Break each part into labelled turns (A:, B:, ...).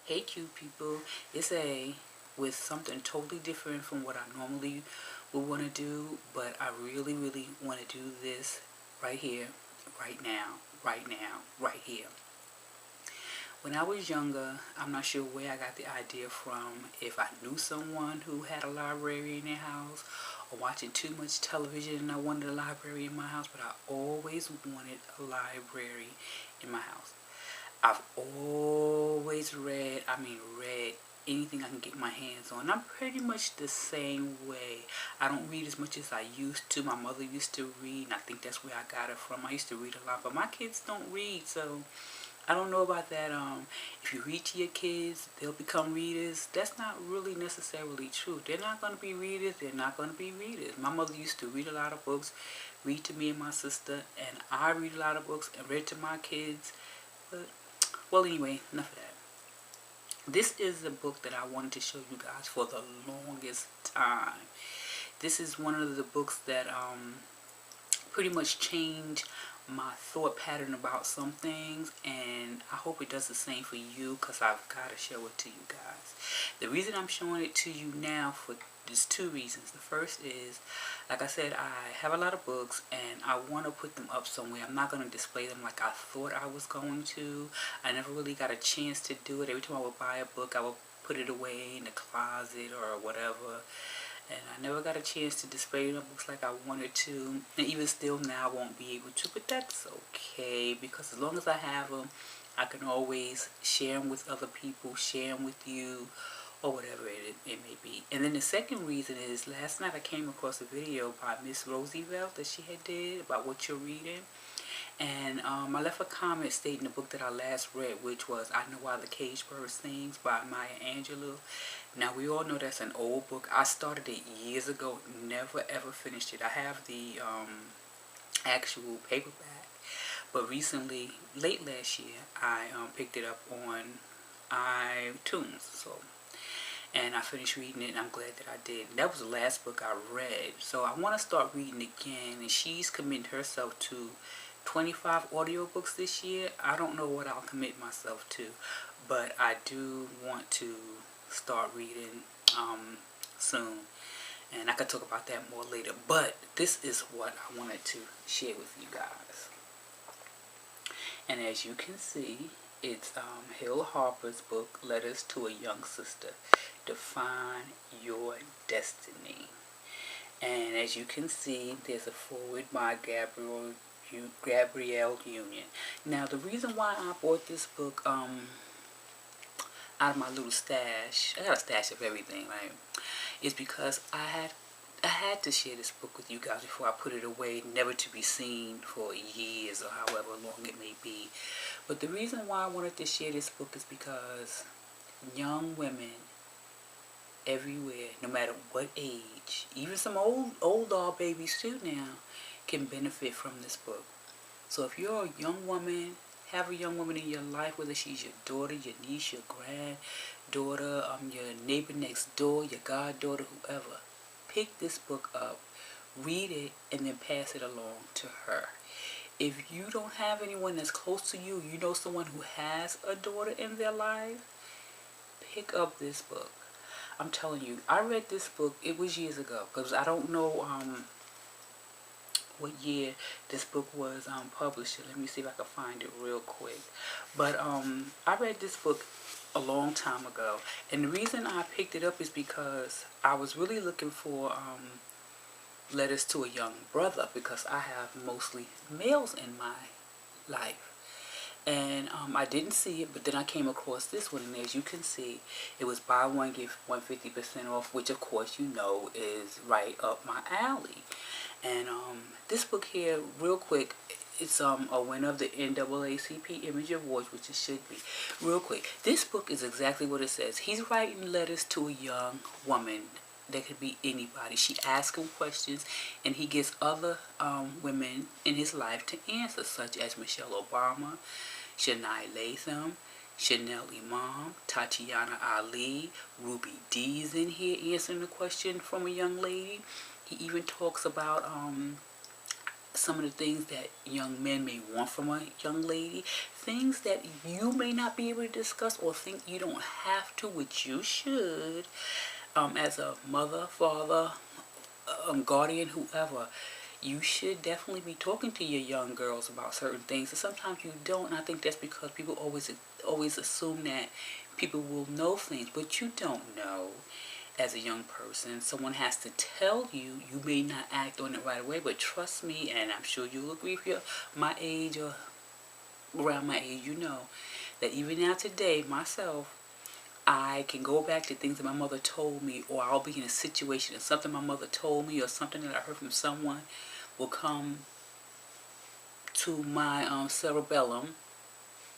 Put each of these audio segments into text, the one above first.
A: Hey cute people, it's A with something totally different from what I normally would want to do, but I really want to do this right here, right now, right here. When I was younger, I'm not sure where I got the idea from, if I knew someone who had a library in their house or watching too much television and I wanted a library in my house, but I always wanted a library in my house. I've always read anything I can get my hands on. I'm pretty much the same way. I don't read as much as I used to. My mother used to read, and I think that's where I got it from. I used to read a lot, but my kids don't read, so I don't know about that. If you read to your kids, they'll become readers. That's not really necessarily true. They're not going to be readers. They're not going to be readers. My mother used to read a lot of books, read to me and my sister, and I read a lot of books and read to my kids. But well, anyway, enough of that. This is the book that I wanted to show you guys for the longest time. This is one of the books that pretty much changed my thought pattern about some things, and I hope it does the same for you, because I've got to show it to you guys. The reason I'm showing it to you now for there's two reasons. The first is, like I said, I have a lot of books and I want to put them up somewhere. I'm not going to display them like I thought I was going to. I never really got a chance to do it. Every time I would buy a book, I would put it away in the closet or whatever. And I never got a chance to display the books like I wanted to. And even still now I won't be able to. But that's okay, because as long as I have them, I can always share them with other people, share them with you, or whatever it may be. And then the second reason is, last night I came across a video by Miss Roosevelt that she had did about what you're reading. And I left a comment stating the book that I last read, which was I Know Why the Caged Bird Sings by Maya Angelou. Now, we all know that's an old book. I started it years ago, never ever finished it. I have the actual paperback, but recently, late last year, I picked it up on iTunes. And I finished reading it, and I'm glad that I did. And that was the last book I read. So I want to start reading again, and she's committed herself to 25 audiobooks this year. I don't know what I'll commit myself to, but I do want to start reading soon. And I could talk about that more later. But this is what I wanted to share with you guys. And as you can see, it's Hill Harper's book, Letters to a Young Sister. Define Your Destiny. And as you can see, there's a foreword by Gabrielle Union. Now, the reason why I bought this book out of my little stash, I got a stash of everything, right, is because I had to share this book with you guys before I put it away, never to be seen for years or however long it may be. But the reason why I wanted to share this book is because young women everywhere, no matter what age, even some old doll babies too now, can benefit from this book. So if you're a young woman, have a young woman in your life, whether she's your daughter, your niece, your granddaughter, your neighbor next door, your goddaughter, whoever, pick this book up, read it, and then pass it along to her. If you don't have anyone that's close to you, you know someone who has a daughter in their life, pick up this book. I'm telling you, I read this book, it was years ago, because I don't know what year this book was published. Let me see if I can find it real quick. But I read this book a long time ago, and the reason I picked it up is because I was really looking for letters to a young brother, because I have mostly males in my life. And I didn't see it, but then I came across this one, and as you can see, it was buy one, get one 50% off, which of course you know is right up my alley. And this book here, real quick, it's a winner of the NAACP Image Awards, which it should be. Real quick, this book is exactly what it says. He's writing letters to a young woman. That could be anybody. She asks him questions, and he gets other women in his life to answer, such as Michelle Obama, Shania Latham, Chanel Imam, Tatiana Ali, Ruby Dee's in here answering the question from a young lady. He even talks about some of the things that young men may want from a young lady, things that you may not be able to discuss or think you don't have to, which you should, as a mother, father, guardian, whoever. You should definitely be talking to your young girls about certain things, and sometimes you don't. And I think that's because people always assume that people will know things, but you don't know. As a young person, someone has to tell you. You may not act on it right away, but trust me, and I'm sure you'll agree if you're my age or around my age, you know that even now today, myself, I can go back to things that my mother told me, or I'll be in a situation and something my mother told me or something that I heard from someone will come to my cerebellum,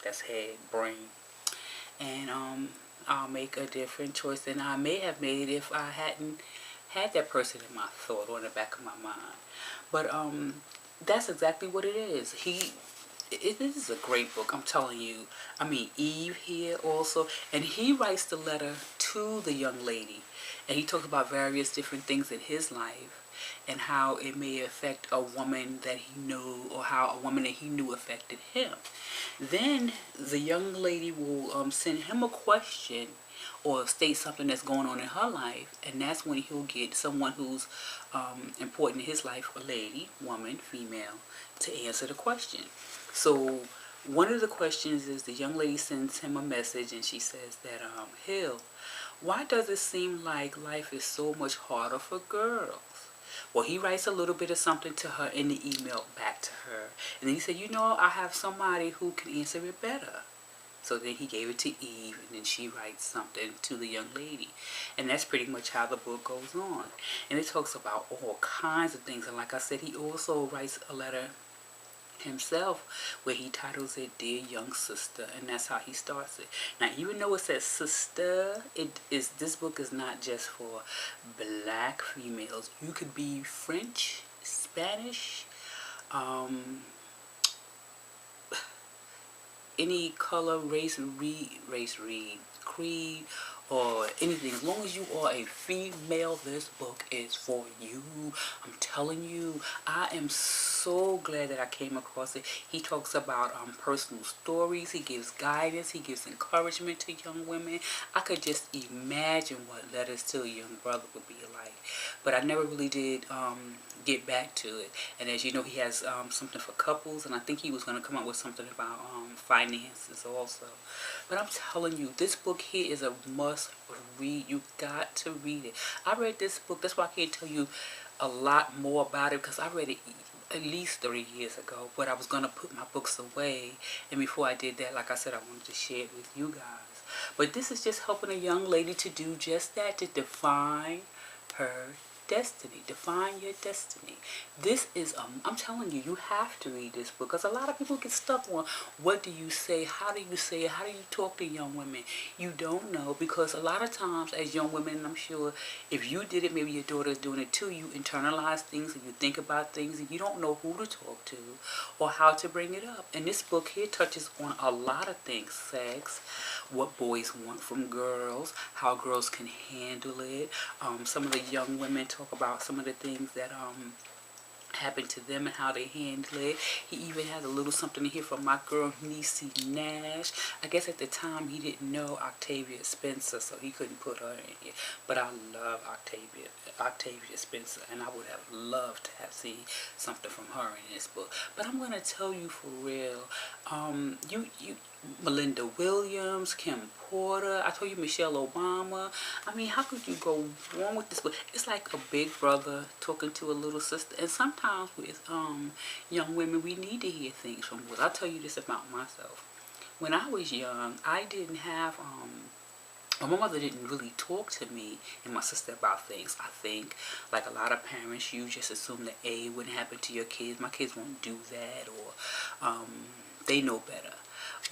A: that's head, brain, and I'll make a different choice than I may have made if I hadn't had that person in my thought or in the back of my mind. But that's exactly what it is. This is a great book, I'm telling you. I mean, Eve here also, and he writes the letter to the young lady, and he talks about various different things in his life and how it may affect a woman that he knew, or how a woman that he knew affected him. Then the young lady will send him a question or state something that's going on in her life, and that's when he'll get someone who's important in his life, a lady, woman, female, to answer the question. So one of the questions is the young lady sends him a message, and she says that, Hill, why does it seem like life is so much harder for girls? Well, he writes a little bit of something to her in the email back to her. And then he said, I have somebody who can answer it better. So then he gave it to Eve, and then she writes something to the young lady. And that's pretty much how the book goes on. And it talks about all kinds of things. And like I said, he also writes a letter himself where he titles it Dear Young Sister, and that's how he starts it. Now, even though it says sister, this book is not just for black females. You could be French, Spanish, any color, race, creed, or anything. As long as you are a female, this book is for you. I'm telling you, I am so glad that I came across it. He talks about personal stories. He gives guidance. He gives encouragement to young women. I could just imagine what letters to a young brother would be like. But I never really did get back to it. And as you know, he has something for couples, and I think he was going to come up with something about finances also. But I'm telling you, this book here is a must read. You got to read it. I read this book. That's why I can't tell you a lot more about it, because I read it at least 30 years ago. But I was going to put my books away, and before I did that, like I said, I wanted to share it with you guys. But this is just helping a young lady to do just that, to define her destiny. Define your destiny. This is, I'm telling you, you have to read this book, because a lot of people get stuck on what do you say, how do you say it, how do you talk to young women. You don't know, because a lot of times as young women, and I'm sure if you did it, maybe your daughter's doing it too, you internalize things and you think about things and you don't know who to talk to or how to bring it up. And this book here touches on a lot of things: sex, what boys want from girls, how girls can handle it. Some of the young women talk about some of the things that happened to them and how they handle it. He even has a little something in here from my girl Niecy Nash. I guess at the time he didn't know Octavia Spencer, so he couldn't put her in here. But I love Octavia Spencer, and I would have loved to have seen something from her in this book. But I'm gonna tell you for real, Melinda Williams, Kim Porter, I told you Michelle Obama. I mean, how could you go wrong with this book? It's like a big brother talking to a little sister. And sometimes with young women, we need to hear things from books. I'll tell you this about myself. When I was young, I didn't have my mother didn't really talk to me and my sister about things. I think, like a lot of parents, you just assume that wouldn't happen to your kids. My kids won't do that, or they know better.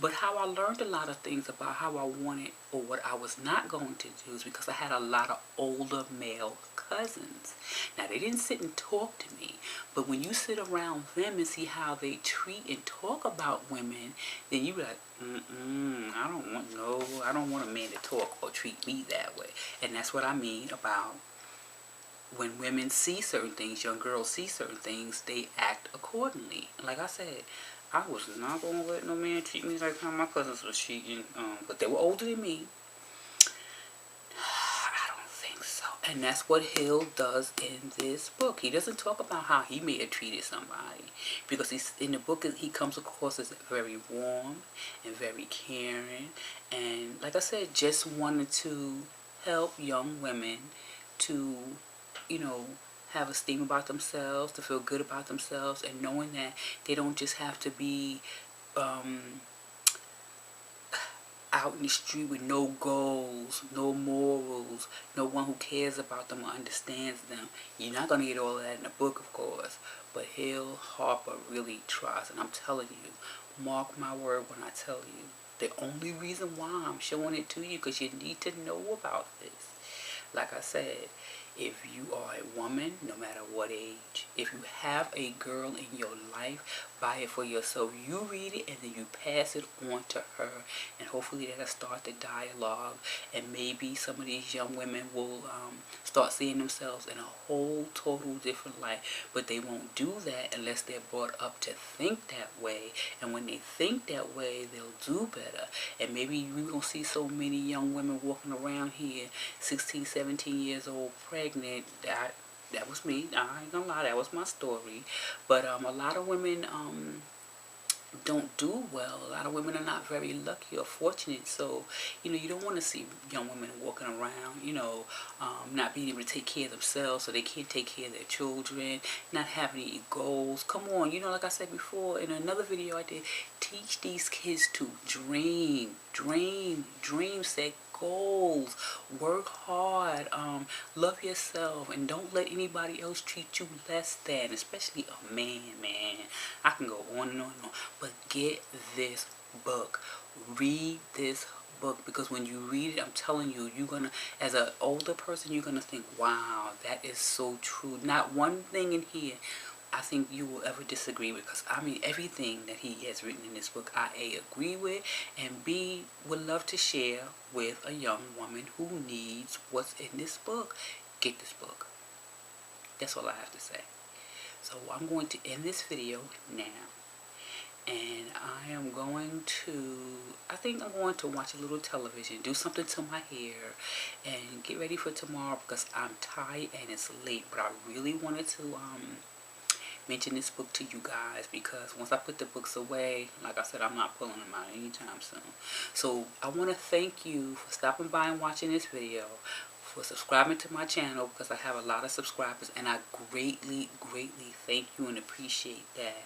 A: But how I learned a lot of things about how I wanted or what I was not going to do is because I had a lot of older male cousins. Now, they didn't sit and talk to me, but when you sit around them and see how they treat and talk about women, then you be like, I don't want a man to talk or treat me that way. And that's what I mean about when women see certain things, young girls see certain things, they act accordingly. Like I said, I was not going to let no man treat me like how my cousins were treating, but they were older than me. I don't think so. And that's what Hill does in this book. He doesn't talk about how he may have treated somebody, because he's in the book, he comes across as very warm and very caring, and like I said, just wanted to help young women to, you know, have esteem about themselves, to feel good about themselves, and knowing that they don't just have to be out in the street with no goals, no morals, no one who cares about them or understands them. You're not going to get all of that in the book, of course, but Harper really tries, and I'm telling you, mark my word when I tell you, the only reason why I'm showing it to you, because you need to know about this. Like I said, if you are a woman, no matter what age, if you have a girl in your life, buy it for yourself. You read it and then you pass it on to her, and hopefully that'll start the dialogue, and maybe some of these young women will start seeing themselves in a whole total different light. But they won't do that unless they're brought up to think that way, and when they think that way, they'll do better. And maybe we won't see so many young women walking around here 16, 17 years old, pregnant. That was me. I ain't gonna lie, that was my story. But a lot of women don't do well. A lot of women are not very lucky or fortunate. So, you know, you don't want to see young women walking around, you know, not being able to take care of themselves, so they can't take care of their children, not having any goals. Come on, you know, like I said before in another video I did, teach these kids to dream, set goals, work hard, love yourself, and don't let anybody else treat you less than, especially a man. I can go on and on and on, but get this book, read this book, because when you read it, I'm telling you, you're gonna, as an older person, you're gonna think, wow, that is so true. Not one thing in here I think you will ever disagree with, because I mean everything that he has written in this book I A, agree with, and B, would love to share with a young woman who needs what's in this book. Get this book. That's all I have to say. So I'm going to end this video now, and I am going to, I think I'm going to watch a little television, do something to my hair, and get ready for tomorrow, because I'm tired and it's late. But I really wanted to mention this book to you guys, because once I put the books away, like I said, I'm not pulling them out anytime soon. So I want to thank you for stopping by and watching this video, for subscribing to my channel, because I have a lot of subscribers, and I greatly thank you and appreciate that.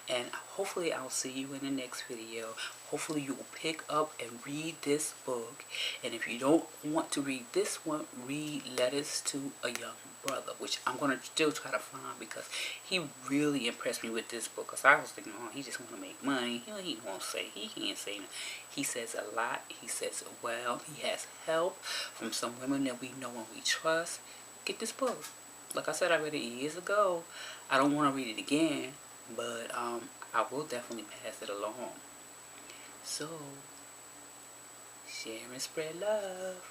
A: And hopefully I'll see you in the next video. Hopefully you will pick up and read this book. And if you don't want to read this one, read Letters to a Young Brother, which I'm going to still try to find, because he really impressed me with this book. Because I was thinking, oh, he just want to make money. He won't say, he can't say nothing. He says a lot. He says well. He has help from some women that we know and we trust. Get this book. Like I said, I read it years ago. I don't want to read it again, but I will definitely pass it along. So, share and spread love.